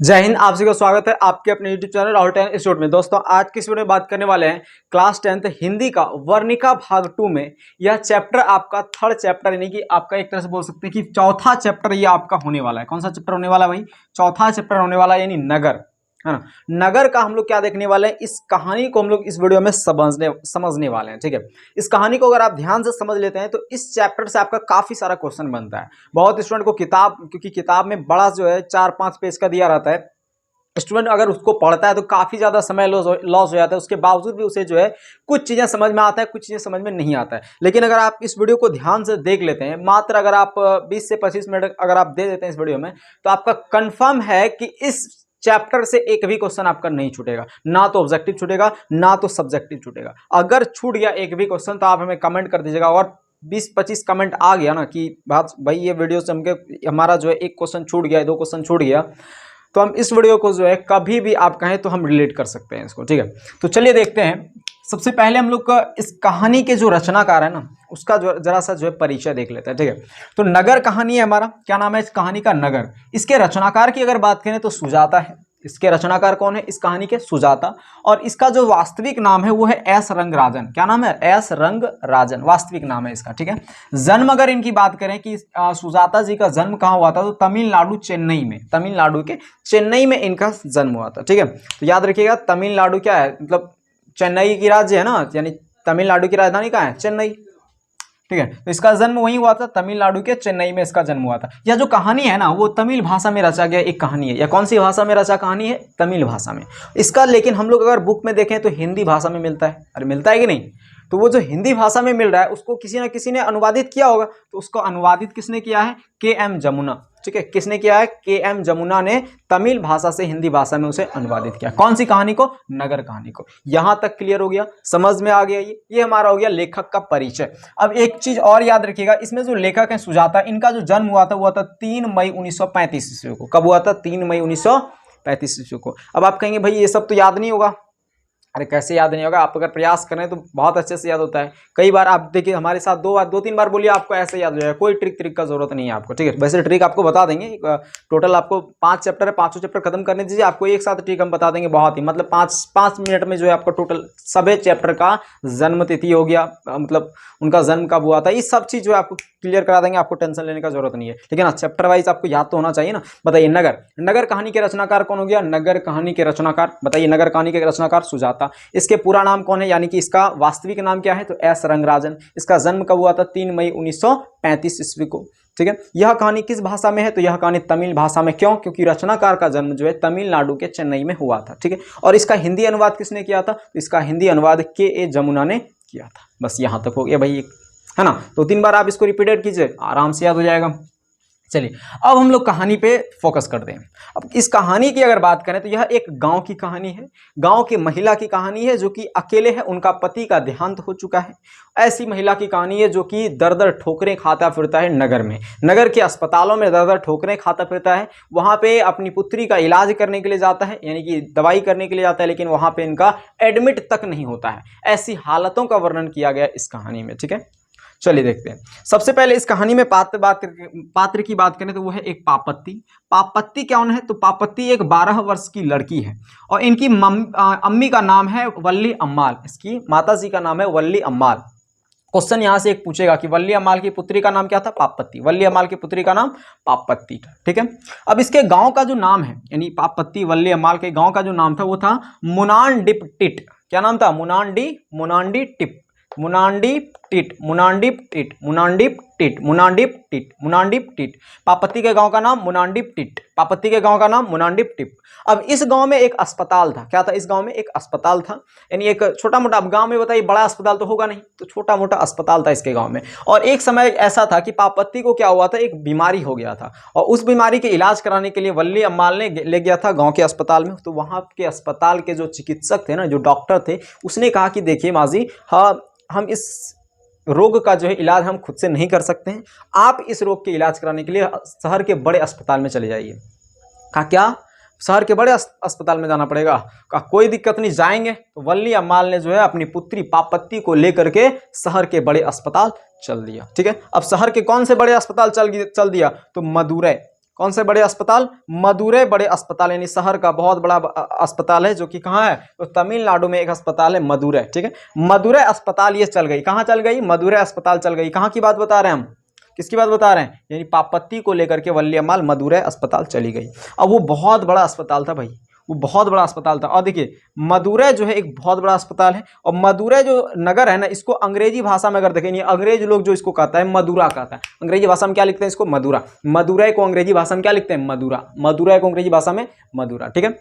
जय हिंद। आप सभी का स्वागत है आपके अपने YouTube channel Rahul ten institute में। दोस्तों आज की इस वीडियो में बात करने वाले हैं क्लास 10th हिंदी का वर्णिका भाग 2 में। यह चैप्टर आपका थर्ड चैप्टर यानी कि आपका एक तरह से बोल सकते हैं कि चौथा चैप्टर ये आपका होने वाला है। कौन सा चैप्टर होने वाला है भाई? चौथा चैप्टर होने वाला है, यानी नगर, है ना। नगर का हम लोग क्या देखने वाले हैं, इस कहानी को हम लोग इस वीडियो में समझने वाले हैं। ठीक है, इस कहानी को अगर आप ध्यान से समझ लेते हैं तो इस चैप्टर से आपका काफी सारा क्वेश्चन बनता है। बहुत स्टूडेंट को क्योंकि किताब में बड़ा जो है 4-5 पेज का दिया रहता है, स्टूडेंट अगर उसको पढ़ता है तो काफी ज्यादा समय लॉस हो जाता है। उसके बावजूद भी उसे जो है कुछ चीजें समझ में आता है, कुछ चीजें समझ में नहीं आता है। लेकिन अगर आप इस वीडियो को ध्यान से देख लेते हैं, मात्र अगर आप 20 से 25 मिनट अगर आप दे देते हैं इस वीडियो में, तो आपका कंफर्म है कि इस चैप्टर से एक भी क्वेश्चन आपका नहीं छूटेगा। ना तो ऑब्जेक्टिव छूटेगा, ना तो सब्जेक्टिव छूटेगा। अगर छूट गया एक भी क्वेश्चन तो आप हमें कमेंट कर दीजिएगा, और 20-25 कमेंट आ गया ना कि बात भाई ये वीडियो से हमारा जो है एक क्वेश्चन छूट गया, 2 क्वेश्चन छूट गया, तो हम इस वीडियो को जो है कभी भी आप कहें तो हम रिलेट कर सकते हैं इसको। ठीक है, तो चलिए देखते हैं। सबसे पहले हम लोग का इस कहानी के जो रचनाकार है ना, उसका जो जरा सा जो है परिचय देख लेते हैं। ठीक है, तो नगर कहानी है हमारा, क्या नाम है इस कहानी का? नगर। इसके रचनाकार की अगर बात करें तो सुजाता है। इसके रचनाकार कौन है इस कहानी के? सुजाता। और इसका जो वास्तविक नाम है वो है एस रंगराजन। क्या नाम है? एस रंगराजन वास्तविक नाम है इसका। ठीक है, जन्म अगर इनकी बात करें कि सुजाता जी का जन्म कहाँ हुआ था, तो तमिलनाडु चेन्नई में, तमिलनाडु के चेन्नई में इनका जन्म हुआ था। ठीक है, तो याद रखिएगा तमिलनाडु क्या है, मतलब चेन्नई की राज्य है ना, यानी तमिलनाडु की राजधानी कहाँ है? चेन्नई। ठीक है, तो इसका जन्म वहीं हुआ था, तमिलनाडु के चेन्नई में इसका जन्म हुआ था। यह जो कहानी है ना वो तमिल भाषा में रचा गया एक कहानी है। या कौन सी भाषा में रचा कहानी है? तमिल भाषा में। इसका लेकिन हम लोग अगर बुक में देखें तो हिंदी भाषा में मिलता है। अरे मिलता है कि नहीं? तो वो जो हिंदी भाषा में मिल रहा है उसको किसी ना किसी ने अनुवादित किया होगा। तो उसको अनुवादित किसने किया है? के.एम. जमुना। ठीक है, किसने किया है? के.एम. जमुना ने तमिल भाषा से हिंदी भाषा में उसे अनुवादित किया। कौन सी कहानी को? नगर कहानी को। यहां तक क्लियर हो गया, समझ में आ गया। ये हमारा हो गया लेखक का परिचय। अब एक चीज और याद रखिएगा, इसमें जो लेखक है सुजाता, इनका जो जन्म हुआ था 3 मई 1935 ईस्वी को। कब हुआ था? 3 मई 1935 ईस्वी को। अब आप कहेंगे भाई ये सब तो याद नहीं होगा। अरे कैसे याद नहीं होगा? आप अगर प्रयास करें तो बहुत अच्छे से याद होता है। कई बार आप देखिए हमारे साथ 2-3 बार बोलिए, आपको ऐसे याद हो जाएगा। कोई ट्रिक का जरूरत नहीं है आपको। ठीक है, वैसे ट्रिक आपको बता देंगे। टोटल आपको 5 चैप्टर है, 5 चैप्टर खत्म करने दीजिए, आपको एक साथ ट्रिक हम बता देंगे। बहुत ही मतलब 5 मिनट में जो है आपको टोटल सभी चैप्टर का जन्म तिथि हो गया, मतलब उनका जन्म कब हुआ था, ये सब चीज जो है आपको क्लियर करा देंगे। आपको टेंशन लेने का जरूरत नहीं है। लेकिन हाँ, चैप्टर वाइज आपको याद तो होना चाहिए ना। बताइए नगर कहानी के रचनाकार कौन हो गया? नगर कहानी के रचनाकार बताइए। नगर कहानी के रचनाकार सुजाता। इसके पूरा नाम कौन है, यानी कि इसका वास्तविक नाम क्या है? तो एस रंगराजन। इसका जन्म कब हुआ था? 3 मई 1935 ईस्वी को। ठीक है, यह कहानी किस भाषा में है? तो यह कहानी तमिल भाषा में। क्यों? क्योंकि रचनाकार का जन्म जो है तमिलनाडु के चेन्नई में हुआ था। ठीक है, और इसका हिंदी अनुवाद किसने किया था? तो इसका हिंदी अनुवाद के.ए. जमुना ने किया था। बस यहां तक हो गया भाई, है ना। तो 3 बार आप इसको रिपीटेड कीजिए, आराम से याद हो जाएगा। चलिए अब हम लोग कहानी पे फोकस करते हैं। अब इस कहानी की अगर बात करें तो यह एक गांव की कहानी है। गांव की महिला की कहानी है जो कि अकेले है, उनका पति का देहांत हो चुका है। ऐसी महिला की कहानी है जो कि दर ठोकरें खाता फिरता है नगर में, नगर के अस्पतालों में दर ठोकरें खाता फिरता है। वहां पे अपनी पुत्री का इलाज करने के लिए जाता है, यानी कि दवाई करने के लिए जाता है, लेकिन वहां पे इनका एडमिट तक नहीं होता है। ऐसी हालतों का वर्णन किया गया इस कहानी में। ठीक है, चलिए देखते हैं। सबसे पहले इस कहानी में पात्र की बात करें तो वो है एक पापत्ती। पापत्ती कौन है? तो पापत्ती एक 12 वर्ष की लड़की है, और इनकी अम्मी का नाम है वल्ली अम्माल। इसकी माता जी का नाम है वल्ली अम्माल। क्वेश्चन यहां से एक पूछेगा कि वल्ली अम्माल की पुत्री का नाम क्या था? पापत्ती। वल्ली अम्माल की पुत्री का नाम पापत्ती था। ठीक है, अब इसके गांव का जो नाम है, यानी पापत्ती वल्ली अम्माल के गांव का जो नाम था वो था मुनांडिपटिट। क्या नाम था? मुनांडिपटिट। पापत्ती के गांव का नाम मुनांडिपटिट। पापत्ती के गांव का नाम मुनांडिपटिट। अब इस गांव में एक अस्पताल था। क्या था इस गांव में? एक अस्पताल था, यानी एक छोटा मोटा। अब गांव में बताइए बड़ा अस्पताल तो होगा नहीं, तो छोटा मोटा अस्पताल था इसके गांव में। और एक समय ऐसा था कि पापत्ती को क्या हुआ था, एक बीमारी हो गया था, और उस बीमारी के इलाज कराने के लिए वल्ली अम्माल ने ले गया था गांव के अस्पताल में। तो वहां के अस्पताल के जो चिकित्सक थे ना, जो डॉक्टर थे, उसने कहा कि देखिए माँ जी, हाँ हम इस रोग का जो है इलाज हम खुद से नहीं कर सकते हैं, आप इस रोग के इलाज कराने के लिए शहर के बड़े अस्पताल में चले जाइए। कहा क्या? शहर के बड़े अस्पताल में जाना पड़ेगा। कहा कोई दिक्कत नहीं, जाएंगे। तो वल्ली अम्माल ने जो है अपनी पुत्री पापत्ती को लेकर के शहर के बड़े अस्पताल चल दिया। ठीक है, अब शहर के कौन से बड़े अस्पताल चल दिया? तो मदुरै। कौन से बड़े अस्पताल? मदुरै बड़े अस्पताल, यानी शहर का बहुत बड़ा अस्पताल है जो कि कहाँ है? तो तमिलनाडु में एक अस्पताल है मदुरै, ठीक है। मदुरै अस्पताल ये चल गई, कहाँ चल गई? मदुरै अस्पताल चल गई। कहाँ की बात बता रहे हैं हम? किसकी बात बता रहे हैं? यानी पापत्ती को लेकर के वल्लीअम्माल मदुरै अस्पताल चली गई। अब वो बहुत बड़ा अस्पताल था भाई, वो बहुत बड़ा अस्पताल था। और देखिए मदुरै जो है एक बहुत बड़ा अस्पताल है, और मदुरै जो नगर है ना, इसको अंग्रेजी भाषा में अगर देखें, अंग्रेज लोग जो इसको कहता है मदुरा कहता है। अंग्रेजी भाषा में क्या लिखते हैं इसको? मदुरा। मदुरै को अंग्रेजी भाषा में क्या लिखते हैं? मदुरा। मदुरै को अंग्रेजी भाषा में मदुरा, ठीक है।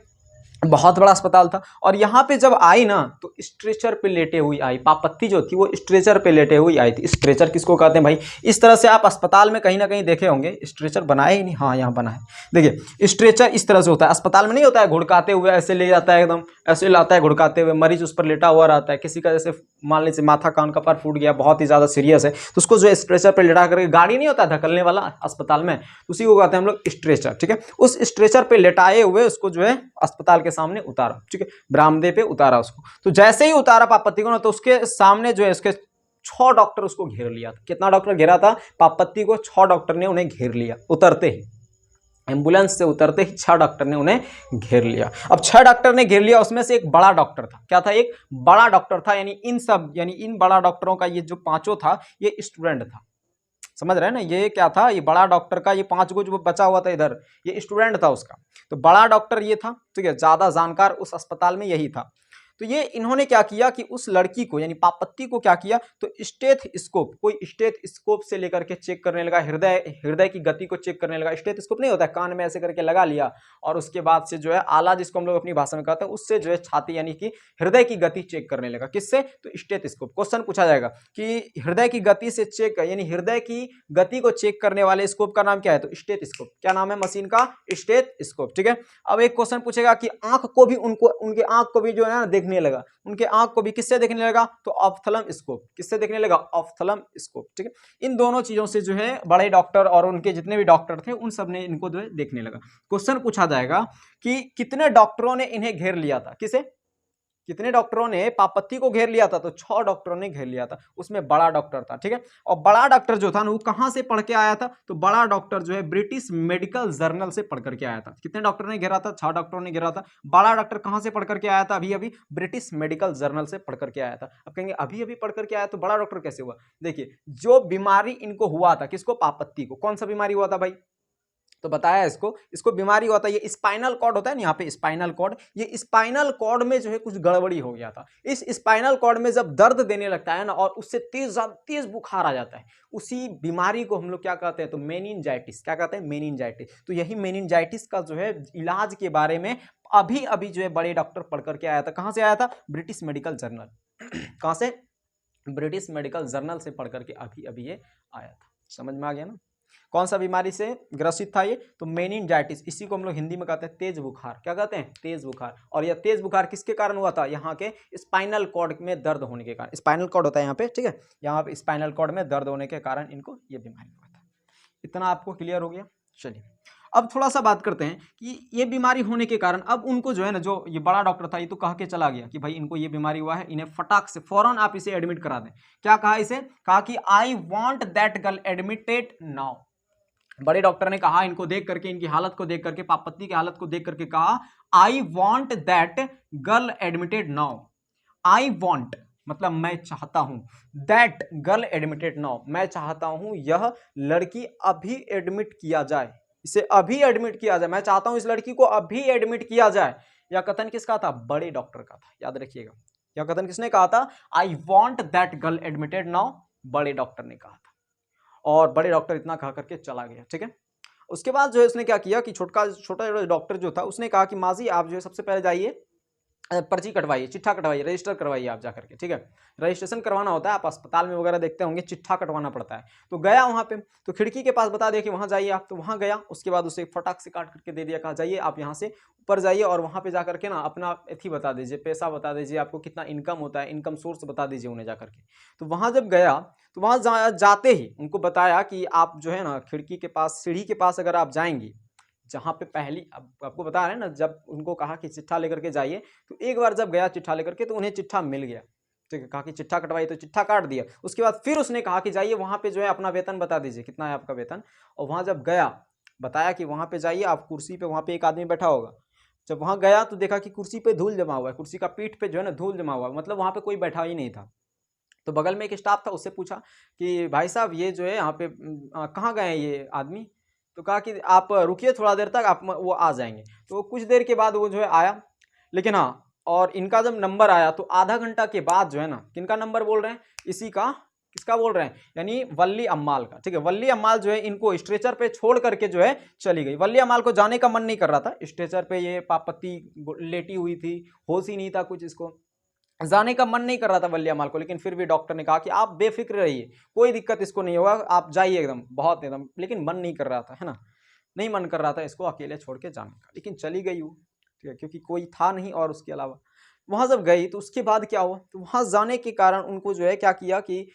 बहुत बड़ा अस्पताल था। और यहाँ पे जब आई ना तो स्ट्रेचर पे लेटे हुई आई, पापत्ती जो थी वो स्ट्रेचर पे लेटे हुई आई थी। स्ट्रेचर किसको कहते हैं भाई? इस तरह से आप अस्पताल में कहीं ना कहीं देखे होंगे। स्ट्रेचर बनाए ही नहीं, हाँ यहाँ बना है। देखिए स्ट्रेचर इस तरह से होता है, अस्पताल में नहीं होता है घुड़काते हुए ऐसे ले जाता है, एकदम ऐसे लाता है घुड़काते हुए, मरीज उस पर लेटा हुआ रहता है। किसी का जैसे मान लीजिए माथा कान का पर फूट गया, बहुत ही ज्यादा सीरियस है, तो उसको जो है स्ट्रेचर पर लेटा करके, गाड़ी नहीं होता धकलने वाला अस्पताल में, उसी को कहते हैं हम लोग स्ट्रेचर, ठीक है। उस स्ट्रेचर पे लेटाए हुए उसको जो है अस्पताल के सामने उतारा, ठीक है, बरामदे पे उतारा उसको। तो जैसे ही उतारा पापत्ती को ना, तो उसके सामने जो है उसके 6 डॉक्टर उसको घेर लिया था। कितना डॉक्टर घेरा था? पापत्ती को 6 डॉक्टर ने उन्हें घेर लिया। उतरते ही, एम्बुलेंस से उतरते ही 6 डॉक्टर ने उन्हें घेर लिया। अब 6 डॉक्टर ने घेर लिया, उसमें से एक बड़ा डॉक्टर था। क्या था? एक बड़ा डॉक्टर था। यानी इन बड़ा डॉक्टरों का ये जो पांचों था ये स्टूडेंट था। समझ रहे हैं ना? ये क्या था? ये बड़ा डॉक्टर का ये 5 गो जो बचा हुआ था इधर, ये स्टूडेंट था उसका। तो बड़ा डॉक्टर ये था, ठीक है, ज्यादा जानकार उस अस्पताल में यही था। तो ये इन्होंने क्या किया कि उस लड़की को यानी पापत्ती को क्या किया, तो स्टेथोस्कोप, कोई स्टेथोस्कोप से लेकर के चेक करने लगा, हृदय की गति को चेक करने लगा। स्टेथोस्कोप नहीं होता है, कान में ऐसे करके लगा लिया, और उसके बाद से जो है आला, जिसको हम लोग अपनी भाषा में कहते हैं, उससे जो है छाती यानी कि हृदय की गति चेक करने लगा। किससे? तो स्टेथोस्कोप। क्वेश्चन पूछा जाएगा कि हृदय की गति से चेक, यानी हृदय की गति को चेक करने वाले स्कोप का नाम क्या है? तो स्टेथोस्कोप। क्या नाम है मशीन का? स्टेथोस्कोप, ठीक है। अब एक क्वेश्चन पूछेगा कि आंख को भी उनके आंख को भी जो है ना देखने लगा, उनके आंख को भी किससे देखने लगा? तो ऑप्थेल्म स्कोप। किससे देखने लगा? ऑप्थेल्म स्कोप, ठीक है। इन दोनों चीजों से जो है बड़े डॉक्टर और उनके जितने भी डॉक्टर थे उन सब ने इनको जो है देखने लगा। क्वेश्चन पूछा जाएगा कि कितने डॉक्टरों ने इन्हें घेर लिया था? किसे? कितने डॉक्टरों ने पापत्ती को घेर लिया था? तो 6 डॉक्टरों ने घेर लिया था, उसमें बड़ा डॉक्टर था, ठीक है। और बड़ा डॉक्टर जो था ना वो कहां से पढ़ के आया था? तो बड़ा डॉक्टर जो है ब्रिटिश मेडिकल जर्नल से पढ़ करके आया था। कितने डॉक्टर ने घेरा था? 6 डॉक्टरों ने घेरा था। बड़ा डॉक्टर कहां से पढ़ करके आया था? अभी अभी ब्रिटिश मेडिकल जर्नल से पढ़ करके आया था। अब कहेंगे अभी अभी पढ़ करके आया तो बड़ा डॉक्टर कैसे हुआ? देखिए जो बीमारी इनको हुआ था, किसको? पापत्ती को। कौन सा बीमारी हुआ था भाई? तो बताया इसको बीमारी होता है, ये स्पाइनल कॉर्ड होता है ना, यहाँ पे स्पाइनल कॉर्ड, ये स्पाइनल कॉर्ड में जो है कुछ गड़बड़ी हो गया था। इस स्पाइनल कॉर्ड में जब दर्द देने लगता है ना, और उससे तेज बुखार आ जाता है, उसी बीमारी को हम लोग क्या कहते हैं? तो मेनिंजाइटिस। क्या कहते हैं? मेनिंजाइटिस। तो यही मेनिंजाइटिस का जो है इलाज के बारे में अभी अभी जो है बड़े डॉक्टर पढ़ करके आया था। कहां से आया था? British medical journal. कहां से? ब्रिटिश मेडिकल जर्नल से पढ़ करके अभी अभी ये आया था। समझ में आ गया ना? कौन सा बीमारी से ग्रसित था ये? तो मेनिंजाइटिस। इसी को हम लोग हिंदी में कहते हैं तेज बुखार। क्या कहते हैं? तेज बुखार। और यह तेज बुखार किसके कारण हुआ था? यहाँ के स्पाइनल कॉर्ड में दर्द होने के कारण। स्पाइनल कॉर्ड होता है यहाँ पे, ठीक है, यहाँ पे स्पाइनल कॉर्ड में दर्द होने के कारण इनको ये बीमारी हुआ था। इतना आपको क्लियर हो गया? चलिए अब थोड़ा सा बात करते हैं कि ये बीमारी होने के कारण अब उनको जो है ना, जो ये बड़ा डॉक्टर था ये तो कह के चला गया कि भाई इनको ये बीमारी हुआ है, इन्हें फटाक से फौरन आप इसे एडमिट करा दें। क्या कहा इसे? कहा कि I want that girl admitted now. बड़े डॉक्टर ने कहा, इनको देख करके, इनकी हालत को देख करके, पापत्ती की हालत को देख करके कहा, I want that girl admitted now. I want मतलब मैं चाहता हूं, दैट गर्ल एडमिटेड नाउ, मैं चाहता हूं यह लड़की अभी एडमिट किया जाए, इसे अभी एडमिट किया जाए, मैं चाहता हूं इस लड़की को अभी एडमिट किया जाए। यह कथन किसका था? बड़े डॉक्टर का था, याद रखिएगा। यह कथन किसने कहा था? I want that girl admitted now, बड़े डॉक्टर ने कहा था। और बड़े डॉक्टर इतना कहा करके चला गया, ठीक है। उसके बाद जो है उसने क्या किया कि छोटा डॉक्टर जो था उसने कहा कि माजी आप जो है सबसे पहले जाइए पर्ची कटवाइए, चिट्ठा कटवाइए, रजिस्टर करवाइए आप जाकर के, ठीक है। रजिस्ट्रेशन करवाना होता है, आप अस्पताल में वगैरह देखते होंगे चिट्ठा कटवाना पड़ता है। तो गया वहां पे, तो खिड़की के पास बता दिया कि वहां जाइए आप, तो वहां गया। उसके बाद उसे फटाक से काट करके दे दिया, कहा जाइए आप यहाँ से ऊपर जाइए और वहां पे जाकर के ना अपना एथी बता दीजिए, पैसा बता दीजिए, आपको कितना इनकम होता है, इनकम सोर्स बता दीजिए उन्हें जाकर के। तो वहां जब गया तो वहां जाते ही उनको बताया कि आप जो है ना खिड़की के पास, सीढ़ी के पास अगर आप जाएंगी, जहाँ पे पहली आपको बता रहे हैं ना, जब उनको कहा कि चिट्ठा लेकर के जाइए, तो एक बार जब गया चिट्ठा लेकर के तो उन्हें चिट्ठा मिल गया, ठीक है। कहा कि चिट्ठा कटवाइए, तो चिट्ठा काट दिया। उसके बाद फिर उसने कहा कि जाइए वहाँ पे जो है अपना वेतन बता दीजिए, कितना है आपका वेतन। और वहाँ जब गया बताया कि वहाँ पे जाइए, आप कुर्सी पे, वहाँ पे एक आदमी बैठा होगा। जब वहाँ गया तो देखा कि कुर्सी पे धूल जमा हुआ है, कुर्सी का पीठ पे जो है ना धूल जमा हुआ है, मतलब वहाँ पे कोई बैठा ही नहीं था। तो बगल में एक स्टाफ था, उससे पूछा कि भाई साहब ये जो है यहाँ पे कहाँ गए हैं ये आदमी? तो कहा कि आप रुकिए थोड़ा देर तक, आप वो आ जाएंगे। तो कुछ देर के बाद वो जो है आया, लेकिन हाँ, और इनका जब नंबर आया तो आधा घंटा के बाद जो है ना, किनका नंबर बोल रहे हैं, इसी का, किसका बोल रहे हैं, यानी वल्ली अम्माल का। ठीक है, वल्ली अम्माल जो है इनको स्ट्रेचर पे छोड़ करके जो है चली गई। वल्ली अम्माल को जाने का मन नहीं कर रहा था, स्ट्रेचर पे ये पापत्ती लेटी हुई थी, होश ही नहीं था कुछ, इसको जाने का मन नहीं कर रहा था वल्ली अम्माल को। लेकिन फिर भी डॉक्टर ने कहा कि आप बेफिक्र रहिए, कोई दिक्कत इसको नहीं होगा, आप जाइए एकदम, बहुत एकदम। लेकिन मन नहीं कर रहा था, है ना, नहीं मन कर रहा था इसको अकेले छोड़ के जाने का, लेकिन चली गई वो। ठीक है, क्योंकि कोई था नहीं, और उसके अलावा वहां जब गई तो उसके बाद क्या हुआ, तो वहां जाने के कारण उनको जो है क्या किया कि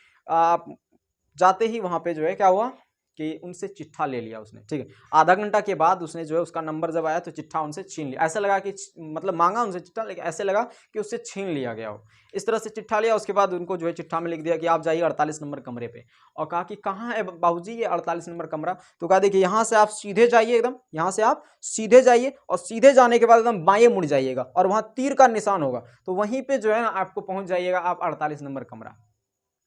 जाते ही वहां पे जो है क्या हुआ कि उनसे चिट्ठा ले लिया उसने। ठीक है, आधा घंटा के बाद उसने जो है, उसका नंबर जब आया तो चिट्ठा उनसे छीन लिया। ऐसा लगा कि मतलब मांगा उनसे चिट्ठा, लेकिन ऐसे लगा कि उससे छीन लिया गया हो। इस तरह से चिट्ठा लिया। उसके बाद उनको जो है चिट्ठा में लिख दिया कि आप जाइए 48 नंबर कमरे पे। और कहा कि कहाँ है बाबूजी ये 48 नंबर कमरा? तो कहा देखिए यहाँ से आप सीधे जाइए, एकदम यहाँ से आप सीधे जाइए, और सीधे जाने के बाद एकदम बाएं मुड़ जाइएगा, और वहाँ तीर का निशान होगा, तो वहीं पे जो है ना आपको पहुंच जाइएगा आप 48 नंबर कमरा।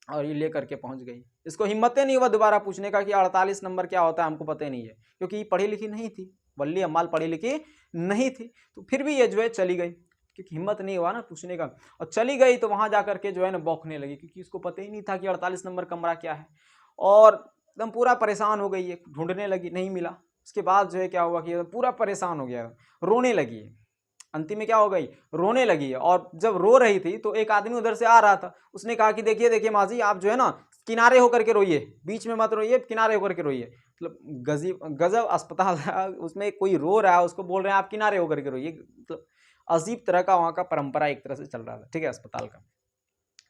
और ये लेकर के पहुंच गई। इसको हिम्मत नहीं हुआ दोबारा पूछने का कि 48 नंबर क्या होता है, हमको पता ही नहीं है, क्योंकि पढ़ी लिखी नहीं थी, वल्ली अम्माल पढ़ी लिखी नहीं थी। तो फिर भी ये जो है चली गई, क्योंकि हिम्मत नहीं हुआ ना पूछने का, और चली गई। तो वहां जाकर के जो है ना बौखने लगी, क्योंकि इसको पता ही नहीं था कि 48 नंबर कमरा क्या है, और एकदम पूरा परेशान हो गई है, ढूंढने लगी, नहीं मिला। उसके बाद जो है क्या हुआ कि पूरा परेशान हो गया, रोने लगी। अंतिम में क्या हो गई, रोने लगी। और जब रो रही थी तो एक आदमी उधर से आ रहा था, उसने कहा कि देखिए देखिए माँ जी, आप जो है ना किनारे होकर के रोइए, बीच में मत रोइए, किनारे होकर के रोइए। मतलब गजब अस्पताल है, उसमें कोई रो रहा है, उसको बोल रहे हैं आप किनारे होकर के रोइए। मतलब अजीब तरह का वहाँ का परंपरा एक तरह से चल रहा था। ठीक है, अस्पताल का।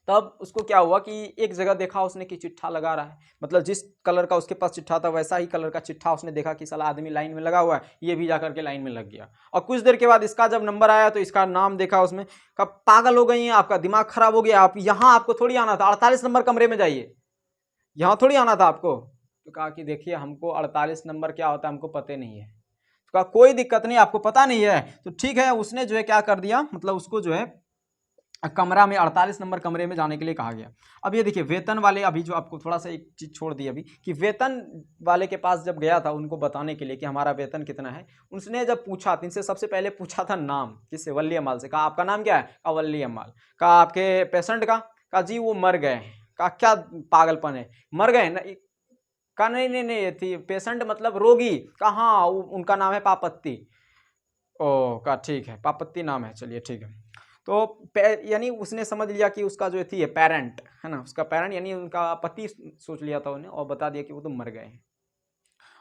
तब उसको क्या हुआ कि एक जगह देखा उसने कि चिट्ठा लगा रहा है, मतलब जिस कलर का उसके पास चिट्ठा था वैसा ही कलर का चिट्ठा उसने देखा कि साला आदमी लाइन में लगा हुआ है, ये भी जाकर के लाइन में लग गया। और कुछ देर के बाद इसका जब नंबर आया तो इसका नाम देखा उसमें, कब पागल हो गई हैं, आपका दिमाग खराब हो गया, आप यहाँ आपको थोड़ी आना था, 48 नंबर कमरे में जाइए, यहाँ थोड़ी आना था आपको। तो कहा कि देखिए हमको 48 नंबर क्या होता है हमको पता नहीं है। तो कहा कोई दिक्कत नहीं, आपको पता नहीं है तो ठीक है। उसने जो है क्या कर दिया, मतलब उसको जो है कमरा में 48 नंबर कमरे में जाने के लिए कहा गया। अब ये देखिए वेतन वाले, अभी जो आपको थोड़ा सा एक चीज छोड़ दी अभी, कि वेतन वाले के पास जब गया था उनको बताने के लिए कि हमारा वेतन कितना है, उसने जब पूछा तो इनसे सबसे पहले पूछा था नाम, किससे, वल्ली अम्माल से। कहा आपका नाम क्या है? कहा वल्ली अम्माल। कहा आपके पेशेंट का? कहा जी वो मर गए। कहा क्या पागलपन है, मर गए ना? कहा नहीं नहीं नहीं, थी पेशेंट मतलब रोगी। कहा हाँ उनका नाम है पापत्ती। ओ, कहा ठीक है पापत्ती नाम है, चलिए ठीक है। तो यानी उसने समझ लिया कि उसका जो थी पेरेंट है ना, उसका पेरेंट यानी उनका पति सोच लिया था उन्हें, और बता दिया कि वो तो मर गए हैं।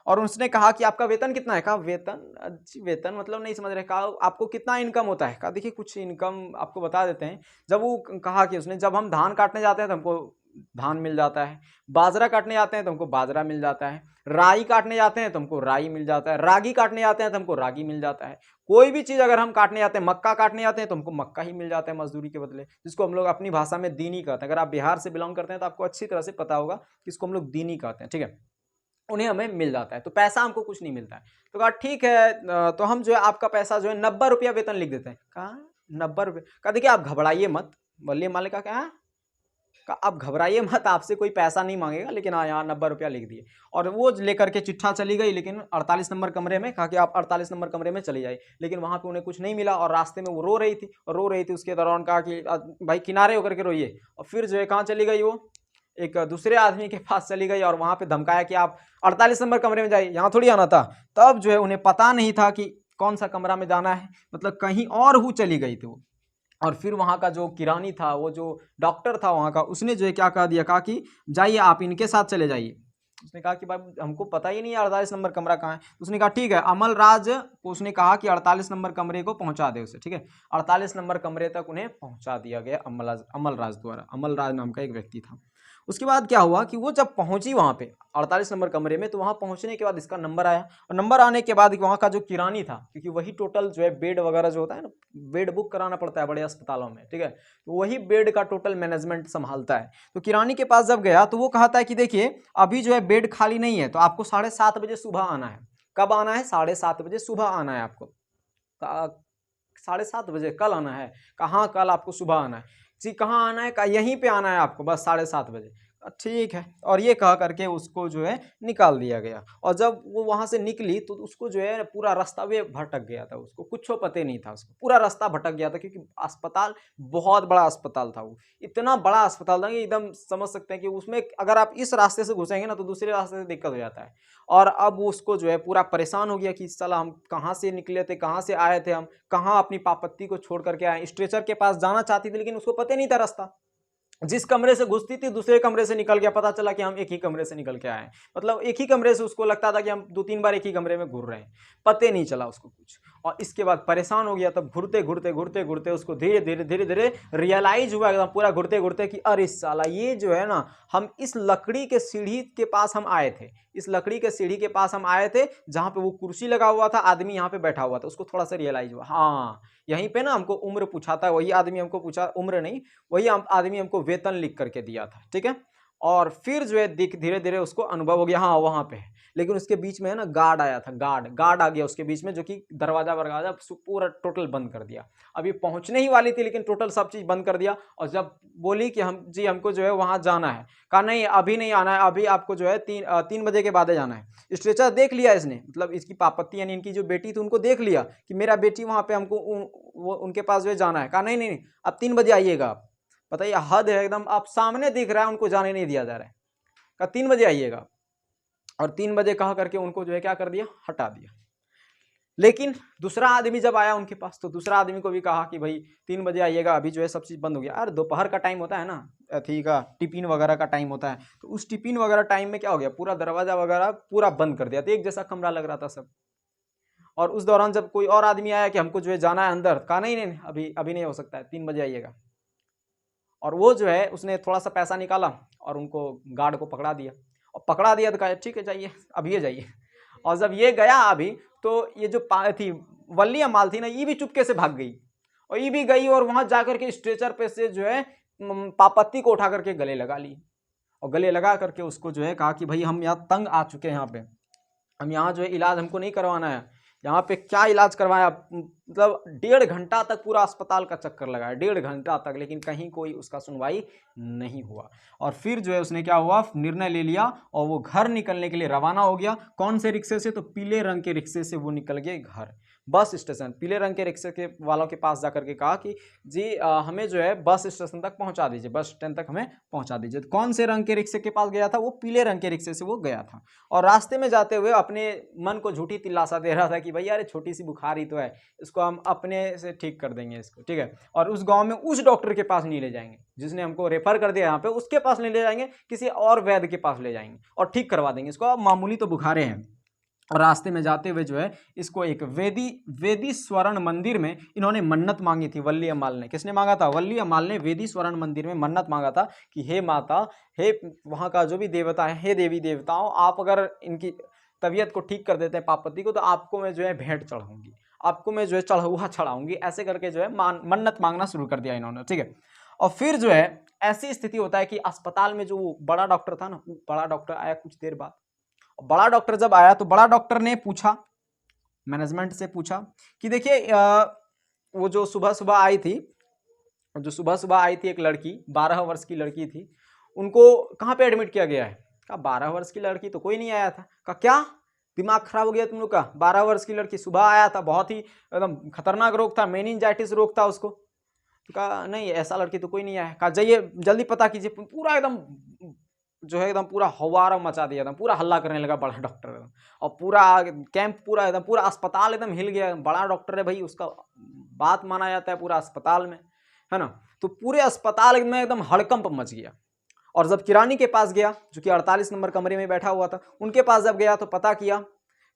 और उसने कहा कि आपका वेतन कितना है? कहा वेतन, अच्छी वेतन मतलब नहीं समझ रहे। कहा आपको कितना इनकम होता है? कहा देखिए कुछ इनकम आपको बता देते हैं। जब वो कहा कि उसने, जब हम धान काटने जाते हैं तो हमको धान मिल जाता है, बाजरा काटने जाते हैं तो हमको बाजरा मिल जाता है, राई काटने जाते हैं तो हमको राई मिल जाता है, रागी काटने जाते हैं तो हमको रागी मिल जाता है। कोई भी चीज़ अगर हम काटने जाते हैं, मक्का काटने जाते हैं तो हमको मक्का ही मिल जाता है मजदूरी के बदले, जिसको हम लोग अपनी भाषा में दीनी कहते हैं। अगर आप बिहार से बिलोंग करते हैं तो आपको अच्छी तरह से पता होगा कि इसको हम लोग दीनी कहते हैं। ठीक है, उन्हें हमें मिल जाता है, तो पैसा हमको कुछ नहीं मिलता है। तो कहा ठीक है, तो हम जो है आपका पैसा जो है 90 रुपया वेतन लिख देते हैं। कहा 90 रुपये? कहा देखिए आप घबराइए मत। वल्ली मालिक का क्या? कहा आप घबराइए मत, आपसे कोई पैसा नहीं मांगेगा, लेकिन हाँ यहाँ 90 रुपया लिख दिए। और वो लेकर के चिट्ठा चली गई, लेकिन 48 नंबर कमरे में। कहा कि आप 48 नंबर कमरे में चली जाइए। लेकिन वहाँ पे उन्हें कुछ नहीं मिला, और रास्ते में वो रो रही थी, और रो रही थी उसके दौरान कहा कि भाई किनारे होकर के रोइए। और फिर जो है कहाँ चली गई, वो एक दूसरे आदमी के पास चली गई, और वहां पे धमकाया कि आप 48 नंबर कमरे में जाइए, यहाँ थोड़ी आना था। तब जो है उन्हें पता नहीं था कि कौन सा कमरा में जाना है, मतलब कहीं और हु चली गई थी वो। और फिर वहाँ का जो किरानी था, वो जो डॉक्टर था वहाँ का, उसने जो है क्या कह दिया, कहा कि जाइए आप इनके साथ चले जाइए। उसने कहा कि भाई हमको पता ही नहीं है 48 नंबर कमरा कहाँ है। उसने कहा ठीक है, अमल राज को उसने कहा कि 48 नंबर कमरे को पहुंचा दे उसे। ठीक है, 48 नंबर कमरे तक उन्हें पहुंचा दिया गया अमल राज द्वारा। अमल राज नाम का एक व्यक्ति था। उसके बाद क्या हुआ कि वो जब पहुंची वहां पे 48 नंबर कमरे में, तो वहां पहुंचने के बाद इसका नंबर आया, और नंबर आने के बाद वहां का जो किरानी था, क्योंकि वही टोटल जो है बेड वगैरह जो होता है ना, बेड बुक कराना पड़ता है बड़े अस्पतालों में। ठीक है, तो वही बेड का टोटल मैनेजमेंट संभालता है। तो किरानी के पास जब गया तो वो कहता है कि देखिए अभी जो है बेड खाली नहीं है, तो आपको 7:30 बजे सुबह आना है। कब आना है? 7:30 बजे सुबह आना है आपको। 7:30 बजे कल आना है? कहाँ कल आपको सुबह आना है? जी कहाँ आना है? यहीं पे आना है आपको बस 7:30 बजे। ठीक है। और ये कह करके उसको जो है निकाल दिया गया। और जब वो वहां से निकली तो उसको जो है पूरा रास्ता भी भटक गया था, उसको कुछ पता नहीं था, उसको पूरा रास्ता भटक गया था, क्योंकि अस्पताल बहुत बड़ा अस्पताल था। वो इतना बड़ा अस्पताल था कि एकदम समझ सकते हैं कि उसमें अगर आप इस रास्ते से घुसेंगे ना तो दूसरे रास्ते से दिक्कत हो जाता है। और अब उसको जो है पूरा परेशान हो गया कि साला हम कहाँ से निकले थे, कहाँ से आए थे, हम कहाँ अपनी पापत्ती को छोड़ करके आए। स्ट्रेचर के पास जाना चाहती थी लेकिन उसको पता नहीं था रास्ता। जिस कमरे से घुसती थी दूसरे कमरे से निकल गया, पता चला कि हम एक ही कमरे से निकल के आए हैं। मतलब एक ही कमरे से उसको लगता था कि हम 2-3 बार एक ही कमरे में घूर रहे हैं, पते नहीं चला उसको कुछ। और इसके बाद परेशान हो गया, तब घूरते घूरते घूरते घूरते उसको धीरे धीरे धीरे धीरे रियलाइज हुआ एकदम पूरा घूरते घूरते कि अरे साला ये जो है ना, हम इस लकड़ी के सीढ़ी के पास हम आए थे, इस लकड़ी के सीढ़ी के पास हम आए थे जहां पे वो कुर्सी लगा हुआ था, आदमी यहाँ पे बैठा हुआ था। उसको थोड़ा सा रियलाइज हुआ, हाँ यहीं पे ना हमको उम्र पूछा था, वही आदमी हमको पूछा, उम्र नहीं, वही आदमी हमको वेतन लिख करके दिया था। ठीक है। और फिर जो है धीरे धीरे उसको अनुभव हो गया, हाँ वहां पे है। लेकिन उसके बीच में है ना गार्ड आया था, गार्ड आ गया उसके बीच में, जो कि दरवाजा वरवाजा पूरा टोटल बंद कर दिया। अभी पहुंचने ही वाली थी लेकिन टोटल सब चीज बंद कर दिया। और जब बोली कि हम जी हमको जो है वहां जाना है, कहा नहीं अभी नहीं आना है, अभी आपको जो है 3 बजे के बाद जाना है। स्ट्रेचर देख लिया इसने, मतलब इसकी पापत्ती यानी इनकी जो बेटी थी उनको देख लिया कि मेरा बेटी वहां पे, हमको वो उनके पास जो है जाना है। कहा नहीं नहीं अब 3 बजे आइएगा आप। बताइए हद है एकदम, आप सामने दिख रहा है उनको जाने नहीं दिया जा रहा है। कहा 3 बजे आइएगा। और 3 बजे कहा करके उनको जो है क्या कर दिया, हटा दिया। लेकिन दूसरा आदमी जब आया उनके पास तो दूसरा आदमी को भी कहा कि भाई 3 बजे आइएगा, अभी जो है सब चीज़ बंद हो गया। अरे दोपहर का टाइम होता है ना, ठीक है, टिफिन वगैरह का टाइम होता है, तो उस टिफिन वगैरह टाइम में क्या हो गया, पूरा दरवाजा वगैरह पूरा बंद कर दिया, तो एक जैसा कमरा लग रहा था सब। और उस दौरान जब कोई और आदमी आया कि हमको जो है जाना है अंदर, कहा नहीं नहीं अभी अभी नहीं हो सकता है, 3 बजे आइएगा। और वो जो है उसने थोड़ा सा पैसा निकाला और उनको गार्ड को पकड़ा दिया। और पकड़ा दिया तो कहा ठीक है जाइए, अब ये जाइए। और जब ये गया अभी, तो ये जो थी वल्ली अम्माल थी ना, ये भी चुपके से भाग गई। और ये भी गई और वहां जाकर के स्ट्रेचर पे से जो है पापत्ती को उठा करके गले लगा ली। और गले लगा करके उसको जो है कहा कि भाई हम यहाँ तंग आ चुके हैं, यहाँ पे हम यहाँ जो है इलाज हमको नहीं करवाना है, यहाँ पे क्या इलाज करवाया। मतलब 1.5 घंटा तक पूरा अस्पताल का चक्कर लगाया, 1.5 घंटा तक, लेकिन कहीं कोई उसका सुनवाई नहीं हुआ। और फिर जो है उसने क्या हुआ, निर्णय ले लिया और वो घर निकलने के लिए रवाना हो गया। कौन से रिक्शे से, तो पीले रंग के रिक्शे से वो निकल गए घर। बस स्टेशन, पीले रंग के रिक्शे के वालों के पास जाकर के कहा कि जी हमें जो है बस स्टेशन तक पहुंचा दीजिए, बस स्टैंड तक हमें पहुंचा दीजिए। तो कौन से रंग के रिक्शे के पास गया था, वो पीले रंग के रिक्शे से वो गया था। और रास्ते में जाते हुए अपने मन को झूठी दिलासा दे रहा था कि भैया अरे छोटी सी बुखार ही तो है, इसको हम अपने से ठीक कर देंगे इसको, ठीक है। और उस गांव में उस डॉक्टर के पास नहीं ले जाएंगे जिसने हमको रेफर कर दिया यहाँ पे, उसके पास नहीं ले जाएंगे, किसी और वैद्य के पास ले जाएंगे और ठीक करवा देंगे इसको, अब मामूली तो बुखारें हैं। और रास्ते में जाते हुए जो है इसको एक वेदी स्वर्ण मंदिर में इन्होंने मन्नत मांगी थी। वल्ली अम्माल ने, किसने मांगा था, वल्ली अम्माल ने वेदी स्वर्ण मंदिर में मन्नत मांगा था कि हे माता, हे वहाँ का जो भी देवता है, हे देवी देवताओं, आप अगर इनकी तबीयत को ठीक कर देते हैं पापत्ती को, तो आपको मैं जो है भेंट चढ़ाऊंगी, आपको मैं जो है चढ़ाऊहा चढ़ाऊंगी। ऐसे करके जो है मन्नत मांगना शुरू कर दिया इन्होंने, ठीक है। और फिर जो है ऐसी स्थिति होता है कि अस्पताल में जो बड़ा डॉक्टर था ना, बड़ा डॉक्टर आया कुछ देर बाद। बड़ा डॉक्टर जब आया तो बड़ा डॉक्टर ने पूछा, मैनेजमेंट से पूछा कि देखिए वो जो सुबह सुबह आई थी, एक लड़की, 12 वर्ष की लड़की थी, उनको कहाँ पे एडमिट किया गया है। कहा 12 वर्ष की लड़की तो कोई नहीं आया था। कहा क्या दिमाग खराब हो गया तुम लोग का, 12 वर्ष की लड़की सुबह आया था, बहुत ही एकदम खतरनाक रोग था, मेनिंजाइटिस रोग था उसको। तो कहा नहीं ऐसा लड़की तो कोई नहीं आया। कहा जाइए जल्दी पता कीजिए। पूरा एकदम जो है एकदम पूरा हवारा मचा दिया, एकदम पूरा हल्ला करने लगा बड़ा डॉक्टर एकदम। और पूरा कैंप पूरा एकदम पूरा अस्पताल एकदम हिल गया। बड़ा डॉक्टर है भाई, उसका बात माना जाता है पूरा अस्पताल में, है ना। तो पूरे अस्पताल में एकदम हड़कंप मच गया। और जब किरानी के पास गया, जो कि 48 नंबर कमरे में बैठा हुआ था, उनके पास जब गया तो पता किया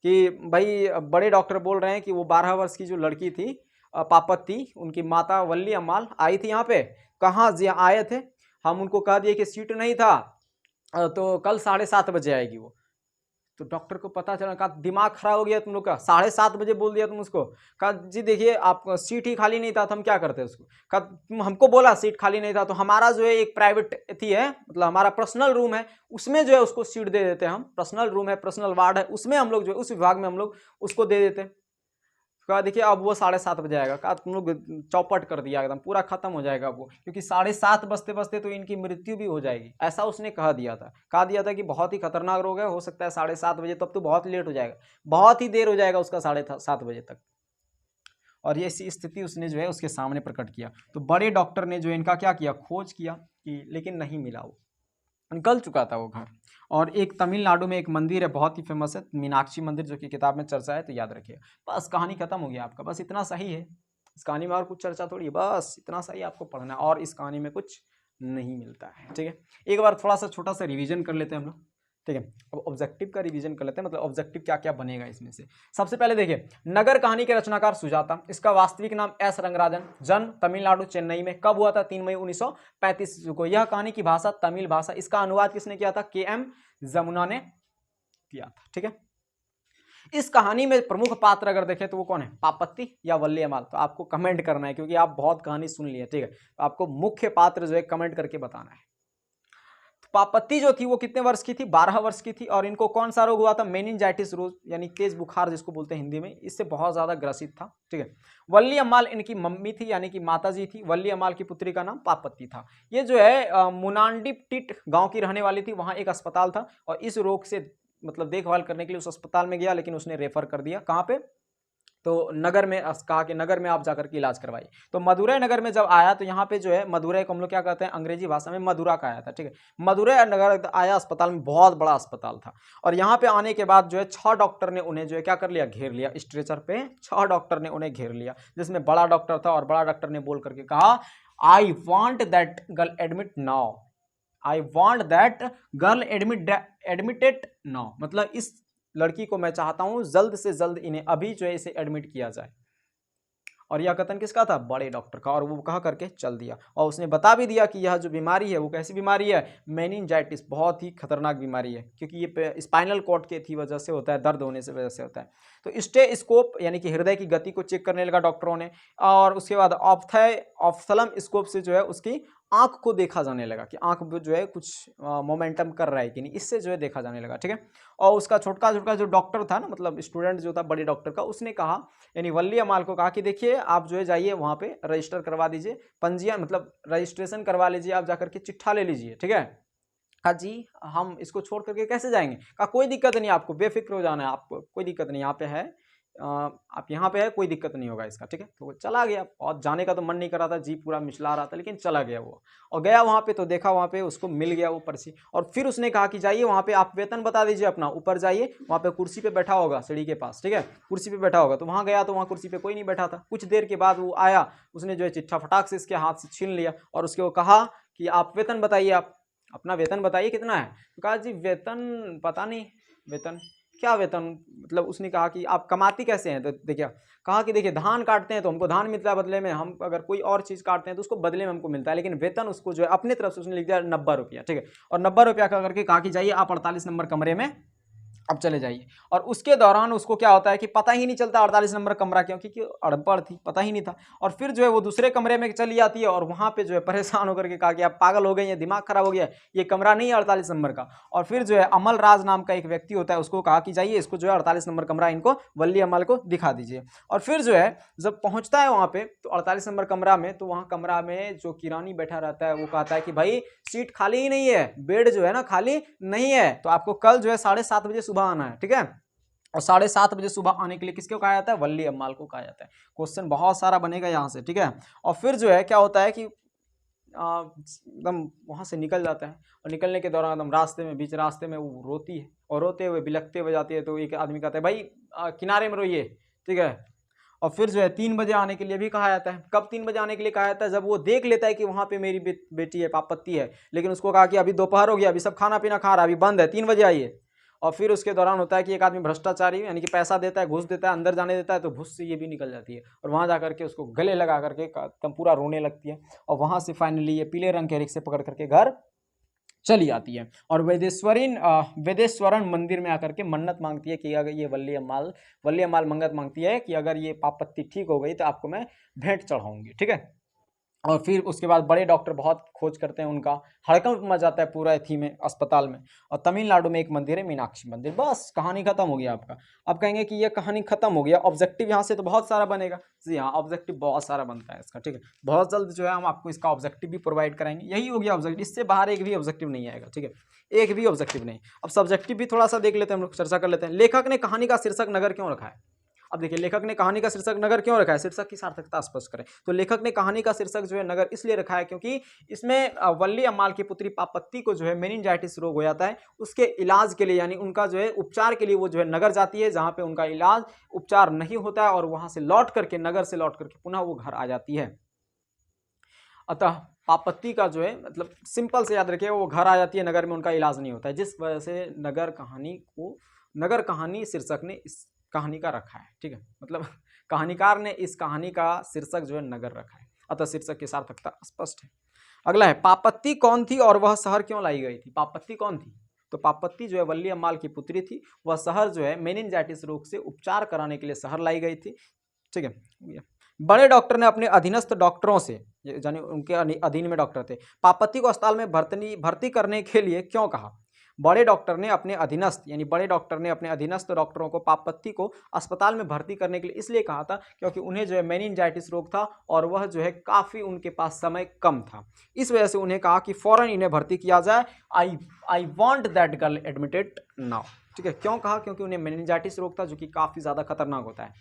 कि भाई बड़े डॉक्टर बोल रहे हैं कि वो 12 वर्ष की जो लड़की थी पापत्ती, उनकी माता वल्ली अम्माल आई थी यहाँ पे। कहाँ जी आए थे, हम उनको कह दिए कि सीट नहीं था, तो कल 7:30 बजे आएगी वो। तो डॉक्टर को पता चला, कहा दिमाग खराब हो गया तुम लोग का, 7:30 बजे बोल दिया तुम उसको। कहा जी देखिए आप सीट ही खाली नहीं था तो हम क्या करते उसको। कहा तुम हमको बोला सीट खाली नहीं था तो हमारा जो है एक प्राइवेट थी है, मतलब हमारा पर्सनल रूम है, उसमें जो है उसको सीट दे देते हैं हम, पर्सनल रूम है, पर्सनल वार्ड है, उसमें हम लोग जो है उस विभाग में हम लोग उसको दे देते हैं। कहा देखिए अब वो 7:30 बजे आएगा। कहा तुम लोग चौपट कर दिया, एकदम पूरा खत्म हो जाएगा वो, क्योंकि 7:30 बजते बजते तो इनकी मृत्यु भी हो जाएगी, ऐसा उसने कहा दिया था। कहा दिया था कि बहुत ही खतरनाक रोग है, हो सकता है 7:30 बजे, तब तो बहुत लेट हो जाएगा, बहुत ही देर हो जाएगा उसका 7:30 बजे तक। और ये ऐसी स्थिति उसने जो है उसके सामने प्रकट किया। तो बड़े डॉक्टर ने जो इनका क्या किया, खोज किया कि, लेकिन नहीं मिला, वो निकल चुका था वो घर। और एक तमिलनाडु में एक मंदिर है बहुत ही फेमस है, मीनाक्षी मंदिर, जो कि किताब में चर्चा है, तो याद रखिएगा। बस कहानी खत्म हो गया आपका, बस इतना सही है इस कहानी में, और कुछ चर्चा थोड़ी है, बस इतना सही आपको पढ़ना है, और इस कहानी में कुछ नहीं मिलता है। ठीक है, एक बार थोड़ा सा छोटा सा रिवीजन कर लेते हैं हम लोग। ठीक है, अब ऑब्जेक्टिव का रिवीजन कर लेते हैं, मतलब ऑब्जेक्टिव क्या क्या बनेगा इसमें से। सबसे पहले देखिए, नगर कहानी के रचनाकार सुजाता, इसका वास्तविक नाम एस रंगराजन, जन्म तमिलनाडु चेन्नई में, कब हुआ था 3 मई 1935 को। यह कहानी की भाषा तमिल भाषा, इसका अनुवाद किसने किया था, KM जमुना ने किया था। ठीक है, इस कहानी में प्रमुख पात्र अगर देखें तो वो कौन है, पापत्ती या वल्ली अमाल, तो आपको कमेंट करना है, क्योंकि आप बहुत कहानी सुन ली है। ठीक है, तो आपको मुख्य पात्र जो है कमेंट करके बताना है। पापत्ती जो थी वो कितने वर्ष की थी, 12 वर्ष की थी, और इनको कौन सा रोग हुआ था, मेनिंजाइटिस रोग, यानी तेज बुखार जिसको बोलते हैं हिंदी में, इससे बहुत ज्यादा ग्रसित था। ठीक है, वल्ली अम्माल इनकी मम्मी थी, यानी कि माता जी थी। वल्ली अम्माल की पुत्री का नाम पापत्ती था। ये जो है मुनांडीपट्टी गांव की रहने वाली थी, वहां एक अस्पताल था, और इस रोग से मतलब देखभाल करने के लिए उस अस्पताल में गया, लेकिन उसने रेफर कर दिया कहाँ पे, तो नगर में, कहा कि नगर में आप जाकर के इलाज करवाइए। तो मदुरै नगर में जब आया, तो यहाँ पे जो है मदुरै को हम लोग क्या कहते हैं, अंग्रेजी भाषा में मदुरा का आया था। ठीक है, मदुरै नगर आया, अस्पताल में, बहुत बड़ा अस्पताल था। और यहाँ पे आने के बाद जो है 6 डॉक्टर ने उन्हें जो है क्या कर लिया, घेर लिया, स्ट्रेचर पे 6 डॉक्टर ने उन्हें घेर लिया, जिसमें बड़ा डॉक्टर था, और बड़ा डॉक्टर ने बोल करके कहा, I want that girl admit now, I want that girl admitted now, मतलब इस लड़की को मैं चाहता हूं जल्द से जल्द, इन्हें अभी जो है इसे एडमिट किया जाए। और यह कथन किसका था, बड़े डॉक्टर का, और वो कहा करके चल दिया। और उसने बता भी दिया कि यह जो बीमारी है वो कैसी बीमारी है, मेनिंजाइटिस, बहुत ही खतरनाक बीमारी है, क्योंकि ये स्पाइनल कॉर्ड के थी वजह से होता है, दर्द होने से वजह से होता है। तो स्टेथोस्कोप यानी कि हृदय की गति को चेक करने लगा डॉक्टरों ने, और उसके बाद ऑप्थेल्म स्कोप से जो है उसकी आंख को देखा जाने लगा कि आंख जो है कुछ मोमेंटम कर रहा है कि नहीं, इससे जो है देखा जाने लगा। ठीक है, और उसका छोटका छोटका जो डॉक्टर था ना, मतलब स्टूडेंट जो था बड़े डॉक्टर का, उसने कहा, यानी वल्ली अमाल को कहा कि देखिए आप जो है जाइए वहाँ पे रजिस्टर करवा दीजिए, पंजीयन मतलब रजिस्ट्रेशन करवा लीजिए, आप जाकर के चिट्ठा ले लीजिए। ठीक है, कहा जी हम इसको छोड़ करके कैसे जाएंगे। कहा कोई दिक्कत नहीं, आपको बेफिक्र हो जाना है, आपको कोई दिक्कत नहीं, यहाँ पे है, आप यहाँ पे है, कोई दिक्कत नहीं होगा इसका। ठीक है, तो वो चला गया, और जाने का तो मन नहीं कर रहा था, जी पूरा मिचला रहा था, लेकिन चला गया वो, और गया वहाँ पे, तो देखा वहाँ पे उसको मिल गया वो पर्ची। और फिर उसने कहा कि जाइए वहाँ पे आप वेतन बता दीजिए अपना, ऊपर जाइए, वहाँ पे कुर्सी पे बैठा होगा सीढ़ी के पास। ठीक है, कुर्सी पे बैठा होगा, तो वहाँ गया तो वहाँ कुर्सी पे कोई नहीं बैठा था। कुछ देर के बाद वो आया, उसने जो है चिट्ठा फटाक से इसके हाथ से छीन लिया, और उसके वो कहा कि आप वेतन बताइए, आप अपना वेतन बताइए कितना है। तो कहा जी वेतन पता नहीं, वेतन क्या वेतन, मतलब उसने कहा कि आप कमाती कैसे हैं, तो देखिए कहा कि देखिए धान काटते हैं तो हमको धान मिलता है बदले में, हम अगर कोई और चीज़ काटते हैं तो उसको बदले में हमको मिलता है, लेकिन वेतन उसको जो है अपनी तरफ से उसने लिख दिया 90 रुपया। ठीक है, और 90 रुपया का करके कहा कि जाइए आप 48 नंबर कमरे में अब चले जाइए। और उसके दौरान उसको क्या होता है कि पता ही नहीं चलता 48 नंबर कमरा क्यों, क्योंकि अड़पड़ थी, पता ही नहीं था। और फिर जो है वो दूसरे कमरे में चली जाती है, और वहाँ पे जो है परेशान होकर के कहा कि आप पागल हो गए हैं, दिमाग खराब हो गया, ये कमरा नहीं है 48 नंबर का। और फिर जो है अमल राज नाम का एक व्यक्ति होता है, उसको कहा कि जाइए इसको जो है 48 नंबर कमरा इनको वल्ली अमल को दिखा दीजिए। और फिर जो है जब पहुँचता है वहाँ पे तो 48 नंबर कमरा में, तो वहाँ कमरा में जो किरानी बैठा रहता है वो कहता है कि भाई सीट खाली ही नहीं है, बेड जो है ना खाली नहीं है, तो आपको कल जो है 7:30 बजे सुबह आना है। ठीक है, और 7:30 बजे सुबह आने के लिए किसको कहा जाता है, वल्ली अम्माल को कहा जाता है। क्वेश्चन बहुत सारा बनेगा यहाँ से। ठीक है, और फिर जो है क्या होता है कि एकदम वहाँ से निकल जाता है, और निकलने के दौरान एकदम रास्ते में, बीच रास्ते में वो रोती है, और रोते हुए बिलखते हुए जाती है। तो एक आदमी कहता है भाई किनारे में रोइए। ठीक है, और फिर जो है 3 बजे आने के लिए भी कहा जाता है। कब 3 बजे आने के लिए कहा जाता है, जब वो देख लेता है कि वहाँ पे मेरी बेटी है, पापत्ती है, लेकिन उसको कहा कि अभी दोपहर हो गया, अभी सब खाना पीना खा रहा है, अभी बंद है, 3 बजे आइए। और फिर उसके दौरान होता है कि एक आदमी भ्रष्टाचारी यानी कि पैसा देता है, घूस देता है, अंदर जाने देता है, तो घूस से ये भी निकल जाती है, और वहाँ जाकर के उसको गले लगा करके एकदम पूरा रोने लगती है। और वहाँ से फाइनली ये पीले रंग के रिक्शे पकड़ करके घर चली आती है और वेदेश्वरन मंदिर में आकर के मन्नत मांगती है कि अगर ये वल्ली अम्माल मन्नत मांगती है कि अगर ये पापत्ती ठीक हो गई तो आपको मैं भेंट चढ़ाऊंगी, ठीक है। और फिर उसके बाद बड़े डॉक्टर बहुत खोज करते हैं, उनका हड़कंप मच जाता है पूरा एथी में, अस्पताल में। और तमिलनाडु में एक मंदिर है मीनाक्षी मंदिर। बस कहानी खत्म हो गया आपका। अब कहेंगे कि ये कहानी खत्म हो गया, ऑब्जेक्टिव यहाँ से तो बहुत सारा बनेगा। जी हाँ, ऑब्जेक्टिव बहुत सारा बनता है इसका, ठीक है। बहुत जल्द जो है हम आपको इसका ऑब्जेक्टिव भी प्रोवाइड कराएंगे। यही हो गया ऑब्जेक्टिव, इससे बाहर एक भी ऑब्जेक्टिव नहीं आएगा, ठीक है, एक भी ऑब्जेक्टिव नहीं। अब सब्जेक्टिव भी थोड़ा सा देख लेते हैं, हम लोग चर्चा कर लेते हैं। लेखक ने कहानी का शीर्षक नगर क्यों रखा है? अब देखिए, लेखक ने कहानी का शीर्षक नगर क्यों रखा है? शीर्षक की सार्थकता स्पष्ट करें। तो लेखक ने कहानी का शीर्षक जो है नगर इसलिए रखा है क्योंकि इसमें वल्ली अम्माल की पुत्री पापत्ती को जो है मेनिंजाइटिस रोग हो जाता है। उसके इलाज के लिए, यानी उनका जो है उपचार के लिए वो जो है नगर जाती है, जहां पे उनका इलाज उपचार नहीं होता है, और वहां से लौट करके, नगर से लौट करके पुनः वो घर आ जाती है। अतः पापत्ती का जो है मतलब सिंपल से याद रखिए, वो घर आ जाती है, नगर में उनका इलाज नहीं होता है, जिस वजह से नगर कहानी शीर्षक ने इस कहानी का रखा है, ठीक है। मतलब कहानीकार ने इस कहानी का शीर्षक जो है नगर रखा है, अतः शीर्षक की सार्थकता स्पष्ट है। अगला है, पापत्ती कौन थी और वह शहर क्यों लाई गई थी? पापत्ती कौन थी? तो पापत्ती जो है वल्ली अम्माल की पुत्री थी। वह शहर जो है मेनिंजाइटिस रोग से उपचार कराने के लिए शहर लाई गई थी, ठीक है। बड़े डॉक्टर ने अपने अधीनस्थ डॉक्टरों से, यानी उनके अधीन में डॉक्टर थे, पापत्ती को अस्पताल में भर्ती करने के लिए क्यों कहा? बड़े डॉक्टर ने अपने अधीनस्थ, यानी बड़े डॉक्टर ने अपने अधीनस्थ डॉक्टरों को पापत्ती को अस्पताल में भर्ती करने के लिए इसलिए कहा था क्योंकि उन्हें जो है मेनिंजाइटिस रोग था और वह जो है काफ़ी उनके पास समय कम था। इस वजह से उन्हें कहा कि फौरन इन्हें भर्ती किया जाए। I want that girl admitted now, ठीक है। क्यों कहा? क्योंकि उन्हें मेनिंजाइटिस रोग था जो कि काफ़ी ज़्यादा खतरनाक होता है।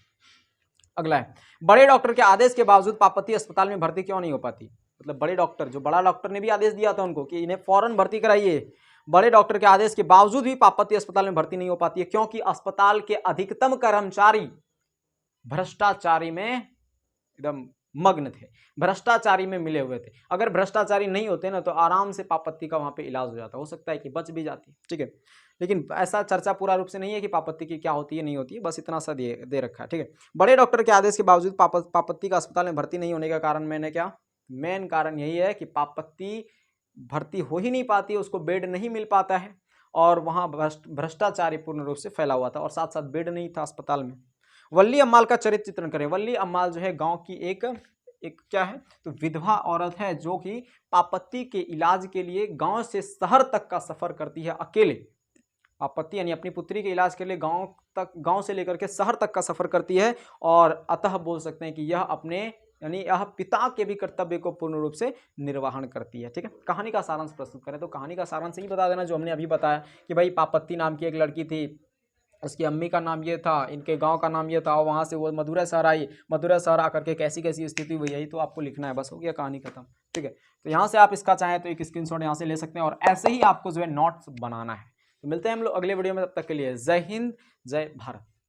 अगला है, बड़े डॉक्टर के आदेश के बावजूद पापत्ती अस्पताल में भर्ती क्यों नहीं हो पाती? मतलब बड़े डॉक्टर, जो बड़ा डॉक्टर ने भी आदेश दिया था उनको कि इन्हें फौरन भर्ती कराइए, बड़े डॉक्टर के आदेश के बावजूद भी पापत्ती अस्पताल में भर्ती नहीं हो पाती है क्योंकि अस्पताल के अधिकतम कर्मचारी भ्रष्टाचारी में एकदम मग्न थे, भ्रष्टाचारी में मिले हुए थे। अगर भ्रष्टाचारी नहीं होते ना तो आराम से पापत्ती का वहां पे इलाज हो जाता, हो सकता है कि बच भी जाती, ठीक है। लेकिन ऐसा चर्चा पूरा रूप से नहीं है कि पापत्ती की क्या होती है नहीं होती है, बस इतना सा दे रखा है, ठीक है। बड़े डॉक्टर के आदेश के बावजूद पापत्ती का अस्पताल में भर्ती नहीं होने का कारण मेन कारण यही है कि पापत्ती भर्ती हो ही नहीं पाती है, उसको बेड नहीं मिल पाता है, और वहाँ भ्रष्टाचारी पूर्ण रूप से फैला हुआ था, और साथ साथ बेड नहीं था अस्पताल में। वल्ली अम्माल का चरित्र चित्रण करें। वल्ली अम्माल जो है गांव की एक क्या है, तो विधवा औरत है जो कि पापत्ती के इलाज के लिए गांव से शहर तक का सफर करती है अकेले। पापत्ती यानी अपनी पुत्री के इलाज के लिए गांव से लेकर के शहर तक का सफर करती है, और अतः बोल सकते हैं कि यह अपने, यानी यह पिता के भी कर्तव्य को पूर्ण रूप से निर्वहन करती है, ठीक है। कहानी का सारांश प्रस्तुत करें, तो कहानी का सारांश ही बता देना जो हमने अभी बताया कि भाई पापत्ती नाम की एक लड़की थी, उसकी अम्मी का नाम ये था, इनके गांव का नाम ये था, और वहाँ से वो मदुरै शहर आई, मदुरै शहर आकर के कैसी कैसी स्थिति हुई, यही तो आपको लिखना है, बस हो गया कहानी खत्म, ठीक है। तो यहाँ से आप इसका चाहें तो एक स्क्रीनशॉट यहाँ से ले सकते हैं, और ऐसे ही आपको जो है नोट्स बनाना है। तो मिलते हैं हम लोग अगले वीडियो में, तब तक के लिए जय हिंद, जय भारत।